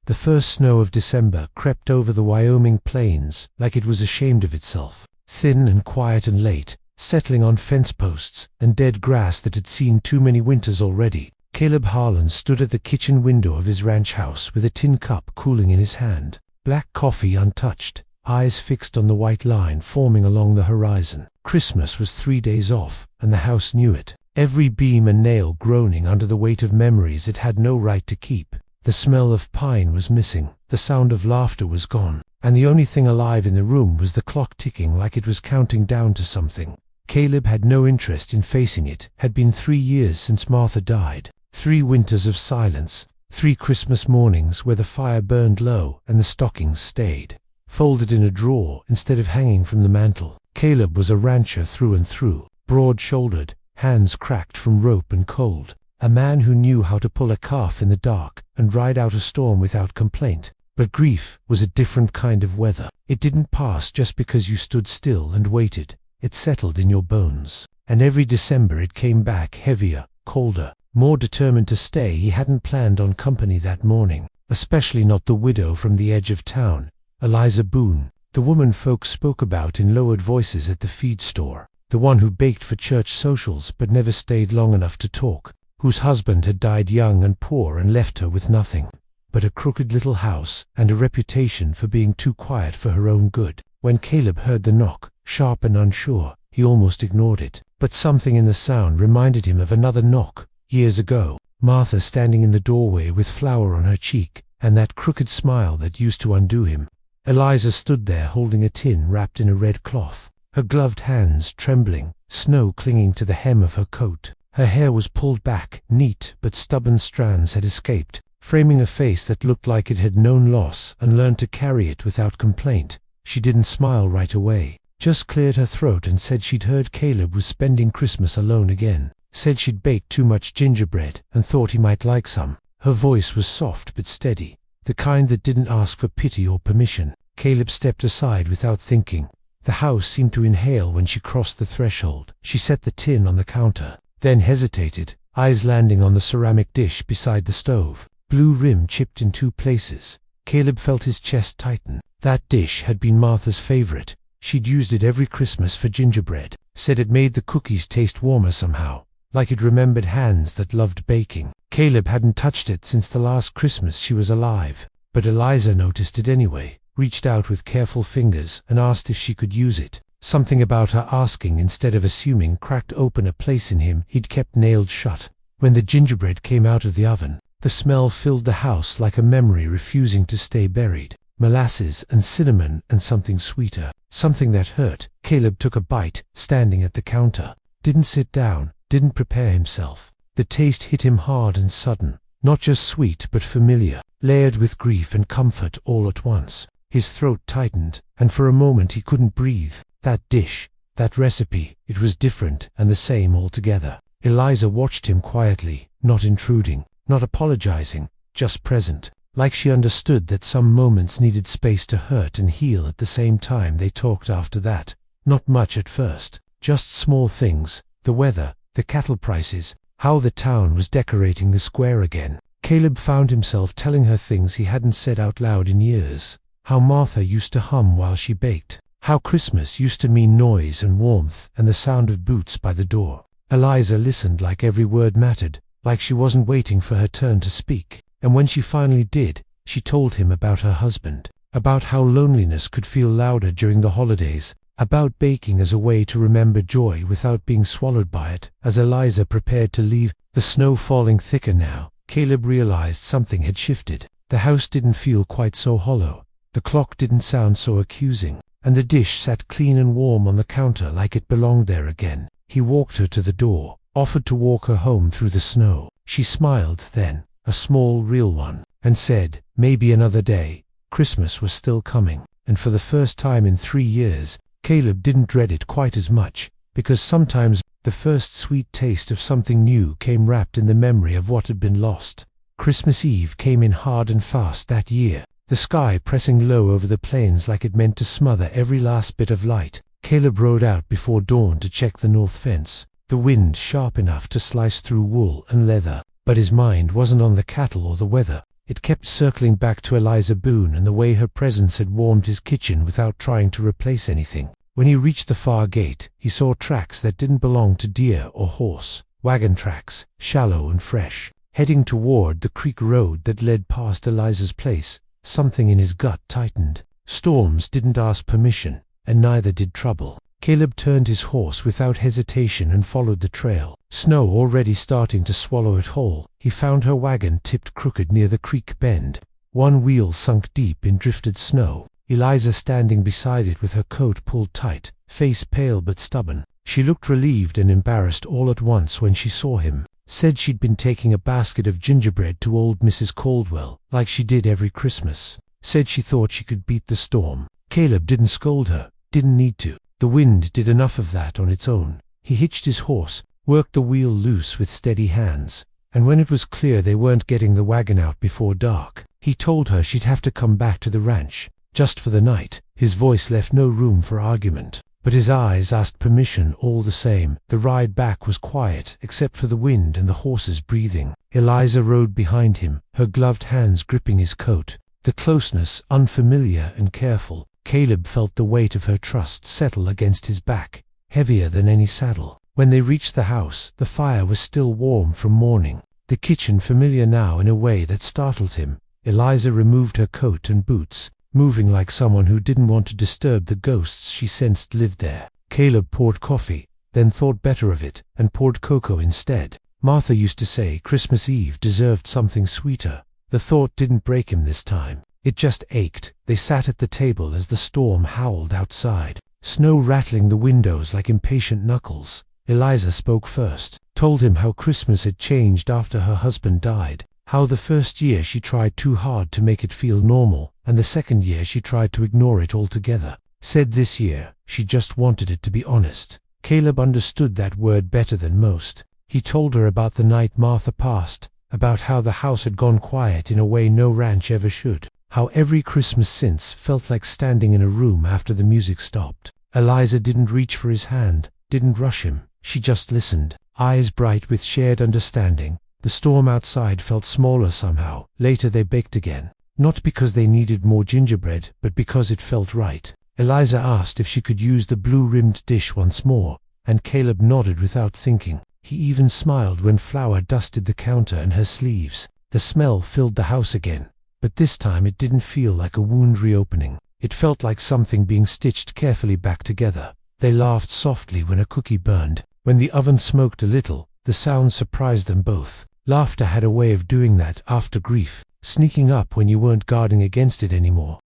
The first snow of December crept over the Wyoming plains like it was ashamed of itself, thin and quiet and late, settling on fence posts and dead grass that had seen too many winters already. Caleb Harlan stood at the kitchen window of his ranch house with a tin cup cooling in his hand, black coffee untouched, eyes fixed on the white line forming along the horizon. Christmas was 3 days off, and the house knew it, every beam and nail groaning under the weight of memories it had no right to keep. The smell of pine was missing, the sound of laughter was gone, and the only thing alive in the room was the clock ticking like it was counting down to something. Caleb had no interest in facing it. Had been 3 years since Martha died. 3 winters of silence, 3 Christmas mornings where the fire burned low and the stockings stayed folded in a drawer instead of hanging from the mantel. Caleb was a rancher through and through, broad-shouldered, hands cracked from rope and cold, a man who knew how to pull a calf in the dark and ride out a storm without complaint. But grief was a different kind of weather. It didn't pass just because you stood still and waited. It settled in your bones. And every December it came back heavier, colder, more determined to stay. He hadn't planned on company that morning, especially not the widow from the edge of town, Eliza Boone, the woman folks spoke about in lowered voices at the feed store, the one who baked for church socials but never stayed long enough to talk, whose husband had died young and poor and left her with nothing but a crooked little house and a reputation for being too quiet for her own good. When Caleb heard the knock, sharp and unsure, he almost ignored it. But something in the sound reminded him of another knock, years ago. Martha standing in the doorway with flour on her cheek, and that crooked smile that used to undo him. Eliza stood there holding a tin wrapped in a red cloth, her gloved hands trembling, snow clinging to the hem of her coat. Her hair was pulled back, neat, but stubborn strands had escaped, framing a face that looked like it had known loss and learned to carry it without complaint. She didn't smile right away, just cleared her throat and said she'd heard Caleb was spending Christmas alone again, said she'd baked too much gingerbread and thought he might like some. Her voice was soft but steady, the kind that didn't ask for pity or permission. Caleb stepped aside without thinking. The house seemed to inhale when she crossed the threshold. She set the tin on the counter, then hesitated, eyes landing on the ceramic dish beside the stove, blue rim chipped in 2 places. Caleb felt his chest tighten. That dish had been Martha's favorite. She'd used it every Christmas for gingerbread, said it made the cookies taste warmer somehow, like it remembered hands that loved baking. Caleb hadn't touched it since the last Christmas she was alive, but Eliza noticed it anyway, reached out with careful fingers and asked if she could use it. Something about her asking instead of assuming cracked open a place in him he'd kept nailed shut. When the gingerbread came out of the oven, the smell filled the house like a memory refusing to stay buried. Molasses and cinnamon and something sweeter, something that hurt. Caleb took a bite, standing at the counter. Didn't sit down, didn't prepare himself. The taste hit him hard and sudden, not just sweet but familiar, layered with grief and comfort all at once. His throat tightened, and for a moment he couldn't breathe. That dish, that recipe, it was different and the same altogether. Eliza watched him quietly, not intruding, not apologizing, just present, like she understood that some moments needed space to hurt and heal at the same time. They talked after that. Not much at first, just small things, the weather, the cattle prices, how the town was decorating the square again. Caleb found himself telling her things he hadn't said out loud in years. How Martha used to hum while she baked. How Christmas used to mean noise and warmth and the sound of boots by the door. Eliza listened like every word mattered, like she wasn't waiting for her turn to speak. And when she finally did, she told him about her husband, about how loneliness could feel louder during the holidays, about baking as a way to remember joy without being swallowed by it. As Eliza prepared to leave, the snow falling thicker now, Caleb realized something had shifted. The house didn't feel quite so hollow. The clock didn't sound so accusing, and the dish sat clean and warm on the counter like it belonged there again. He walked her to the door, offered to walk her home through the snow. She smiled then, a small, real one, and said, maybe another day. Christmas was still coming, and for the first time in 3 years, Caleb didn't dread it quite as much, because sometimes the first sweet taste of something new came wrapped in the memory of what had been lost. Christmas Eve came in hard and fast that year, the sky pressing low over the plains like it meant to smother every last bit of light. Caleb rode out before dawn to check the north fence, the wind sharp enough to slice through wool and leather, but his mind wasn't on the cattle or the weather. It kept circling back to Eliza Boone and the way her presence had warmed his kitchen without trying to replace anything. When he reached the far gate, he saw tracks that didn't belong to deer or horse. Wagon tracks, shallow and fresh, heading toward the creek road that led past Eliza's place. Something in his gut tightened. Storms didn't ask permission, and neither did trouble. Caleb turned his horse without hesitation and followed the trail. Snow already starting to swallow it whole, he found her wagon tipped crooked near the creek bend. One wheel sunk deep in drifted snow. Eliza standing beside it with her coat pulled tight, face pale but stubborn. She looked relieved and embarrassed all at once when she saw him. Said she'd been taking a basket of gingerbread to old Mrs. Caldwell, like she did every Christmas. Said she thought she could beat the storm. Caleb didn't scold her, didn't need to. The wind did enough of that on its own. He hitched his horse, worked the wheel loose with steady hands, and when it was clear they weren't getting the wagon out before dark, he told her she'd have to come back to the ranch, just for the night. His voice left no room for argument, but his eyes asked permission all the same. The ride back was quiet, except for the wind and the horse's breathing. Eliza rode behind him, her gloved hands gripping his coat. The closeness, unfamiliar and careful. Caleb felt the weight of her trust settle against his back, heavier than any saddle. When they reached the house, the fire was still warm from morning. The kitchen familiar now in a way that startled him. Eliza removed her coat and boots, moving like someone who didn't want to disturb the ghosts she sensed lived there. Caleb poured coffee, then thought better of it, and poured cocoa instead. Martha used to say Christmas Eve deserved something sweeter. The thought didn't break him this time. It just ached. They sat at the table as the storm howled outside, snow rattling the windows like impatient knuckles. Eliza spoke first, told him how Christmas had changed after her husband died, how the first year she tried too hard to make it feel normal, and the second year she tried to ignore it altogether. Said this year, she just wanted it to be honest. Caleb understood that word better than most. He told her about the night Martha passed, about how the house had gone quiet in a way no ranch ever should. How every Christmas since felt like standing in a room after the music stopped. Eliza didn't reach for his hand, didn't rush him. She just listened, eyes bright with shared understanding. The storm outside felt smaller somehow. Later they baked again. Not because they needed more gingerbread, but because it felt right. Eliza asked if she could use the blue-rimmed dish once more, and Caleb nodded without thinking. He even smiled when flour dusted the counter and her sleeves. The smell filled the house again. But this time it didn't feel like a wound reopening. It felt like something being stitched carefully back together. They laughed softly when a cookie burned. When the oven smoked a little, the sound surprised them both. Laughter had a way of doing that after grief, sneaking up when you weren't guarding against it anymore.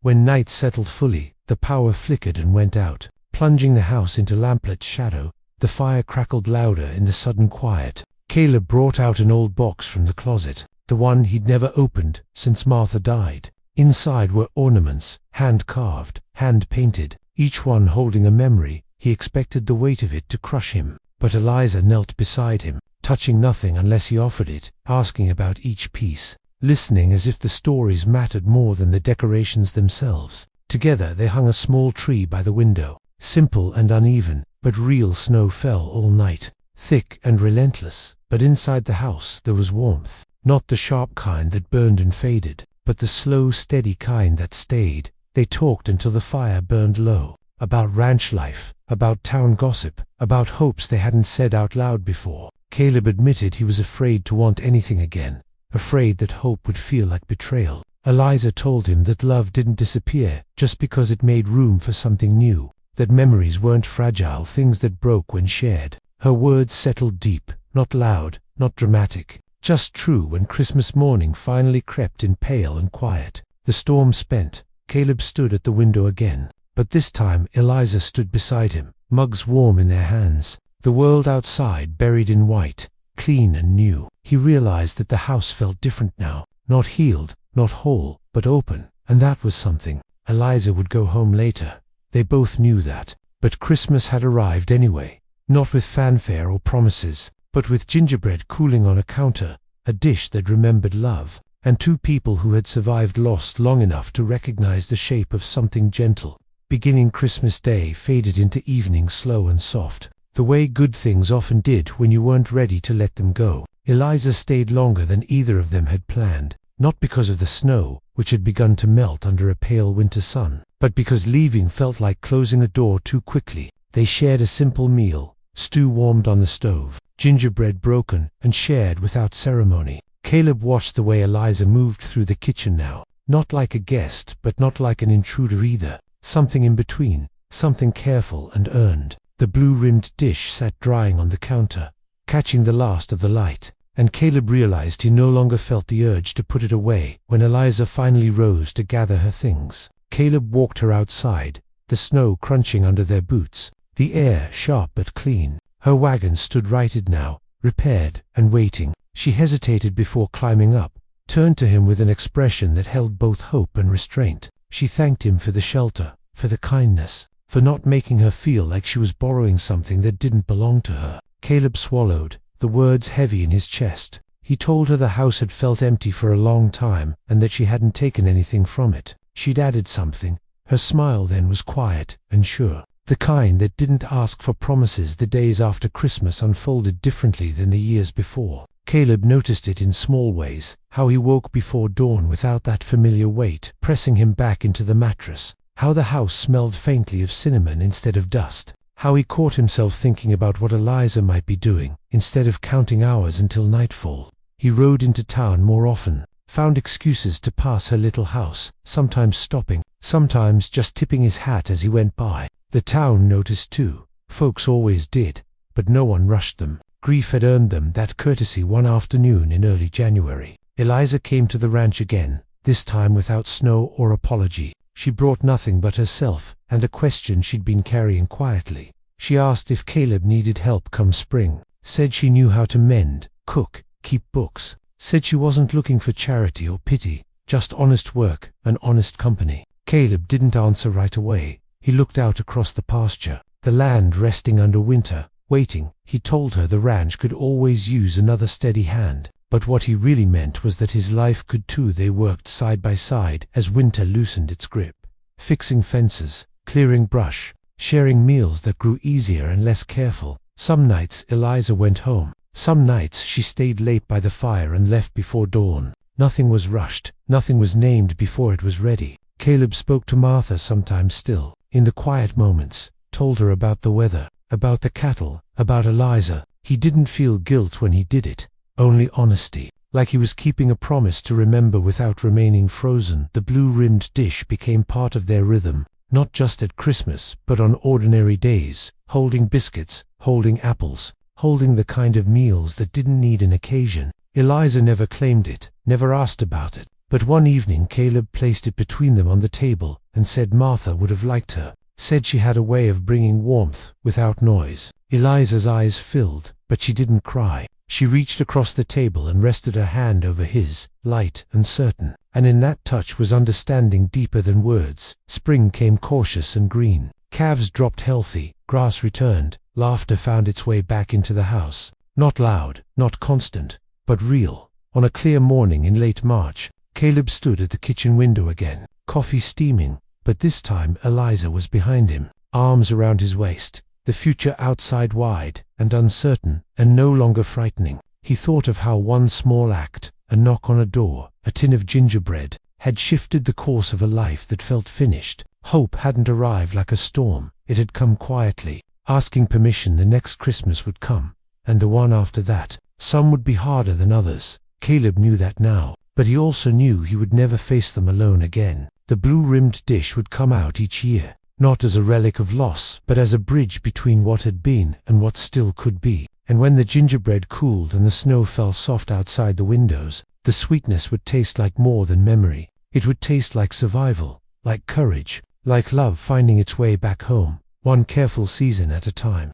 When night settled fully, the power flickered and went out, plunging the house into lamplit shadow. The fire crackled louder in the sudden quiet. Caleb brought out an old box from the closet, the one he'd never opened since Martha died. Inside were ornaments, hand-carved, hand-painted, each one holding a memory. He expected the weight of it to crush him, but Eliza knelt beside him, touching nothing unless he offered it, asking about each piece, listening as if the stories mattered more than the decorations themselves. Together they hung a small tree by the window. Simple and uneven, but real snow fell all night, thick and relentless. But inside the house there was warmth. Not the sharp kind that burned and faded, but the slow, steady kind that stayed. They talked until the fire burned low, about ranch life, about town gossip, about hopes they hadn't said out loud before. Caleb admitted he was afraid to want anything again, afraid that hope would feel like betrayal. Eliza told him that love didn't disappear just because it made room for something new, that memories weren't fragile things that broke when shared. Her words settled deep, not loud, not dramatic. Just true. When Christmas morning finally crept in, pale and quiet, the storm spent, Caleb stood at the window again. But this time Eliza stood beside him, mugs warm in their hands. The world outside buried in white, clean and new. He realized that the house felt different now, not healed, not whole, but open, and that was something. Eliza would go home later. They both knew that. But Christmas had arrived anyway, not with fanfare or promises, but with gingerbread cooling on a counter, a dish that remembered love, and two people who had survived loss long enough to recognize the shape of something gentle. Beginning Christmas Day faded into evening, slow and soft, the way good things often did when you weren't ready to let them go. Eliza stayed longer than either of them had planned. not because of the snow, which had begun to melt under a pale winter sun, but because leaving felt like closing a door too quickly. They shared a simple meal, stew warmed on the stove, gingerbread broken and shared without ceremony. Caleb watched the way Eliza moved through the kitchen now, not like a guest, but not like an intruder either. Something in between, something careful and earned. The blue-rimmed dish sat drying on the counter, catching the last of the light, and Caleb realized he no longer felt the urge to put it away when Eliza finally rose to gather her things. Caleb walked her outside, the snow crunching under their boots, the air sharp but clean. Her wagon stood righted now, repaired and waiting. She hesitated before climbing up, turned to him with an expression that held both hope and restraint. She thanked him for the shelter, for the kindness, for not making her feel like she was borrowing something that didn't belong to her. Caleb swallowed, the words heavy in his chest. He told her the house had felt empty for a long time and that she hadn't taken anything from it. She'd added something. Her smile then was quiet and sure, the kind that didn't ask for promises. The days after Christmas unfolded differently than the years before. Caleb noticed it in small ways, how he woke before dawn without that familiar weight pressing him back into the mattress, how the house smelled faintly of cinnamon instead of dust, how he caught himself thinking about what Eliza might be doing, instead of counting hours until nightfall. He rode into town more often, found excuses to pass her little house, sometimes stopping, sometimes just tipping his hat as he went by. The town noticed too. Folks always did, but no one rushed them. Grief had earned them that courtesy one afternoon in early January. Eliza came to the ranch again, this time without snow or apology. She brought nothing but herself, and a question she'd been carrying quietly. She asked if Caleb needed help come spring, said she knew how to mend, cook, keep books, said she wasn't looking for charity or pity, just honest work and honest company. Caleb didn't answer right away. He looked out across the pasture, the land resting under winter, waiting. He told her the ranch could always use another steady hand, but what he really meant was that his life could too. They worked side by side as winter loosened its grip, fixing fences, clearing brush, sharing meals that grew easier and less careful. Some nights Eliza went home. Some nights she stayed late by the fire and left before dawn. Nothing was rushed, nothing was named before it was ready. Caleb spoke to Martha sometimes still, in the quiet moments, told her about the weather, about the cattle, about Eliza. He didn't feel guilt when he did it, only honesty, like he was keeping a promise to remember without remaining frozen. The blue-rimmed dish became part of their rhythm, not just at Christmas, but on ordinary days, holding biscuits, holding apples, holding the kind of meals that didn't need an occasion. Eliza never claimed it, never asked about it, but one evening Caleb placed it between them on the table and said Martha would have liked her, said she had a way of bringing warmth without noise. Eliza's eyes filled, but she didn't cry. She reached across the table and rested her hand over his, light and certain, and in that touch was understanding deeper than words. Spring came cautious and green. Calves dropped healthy, grass returned, laughter found its way back into the house. Not loud, not constant, but real. On a clear morning in late March, Caleb stood at the kitchen window again, coffee steaming, but this time Eliza was behind him, arms around his waist, the future outside wide and uncertain and no longer frightening. He thought of how one small act, a knock on a door, a tin of gingerbread, had shifted the course of a life that felt finished. Hope hadn't arrived like a storm, it had come quietly, asking permission. The next Christmas would come, and the one after that. Some would be harder than others. Caleb knew that now, but he also knew he would never face them alone again. The blue-rimmed dish would come out each year, not as a relic of loss, but as a bridge between what had been and what still could be. And when the gingerbread cooled and the snow fell soft outside the windows, the sweetness would taste like more than memory. It would taste like survival, like courage, like love finding its way back home, one careful season at a time.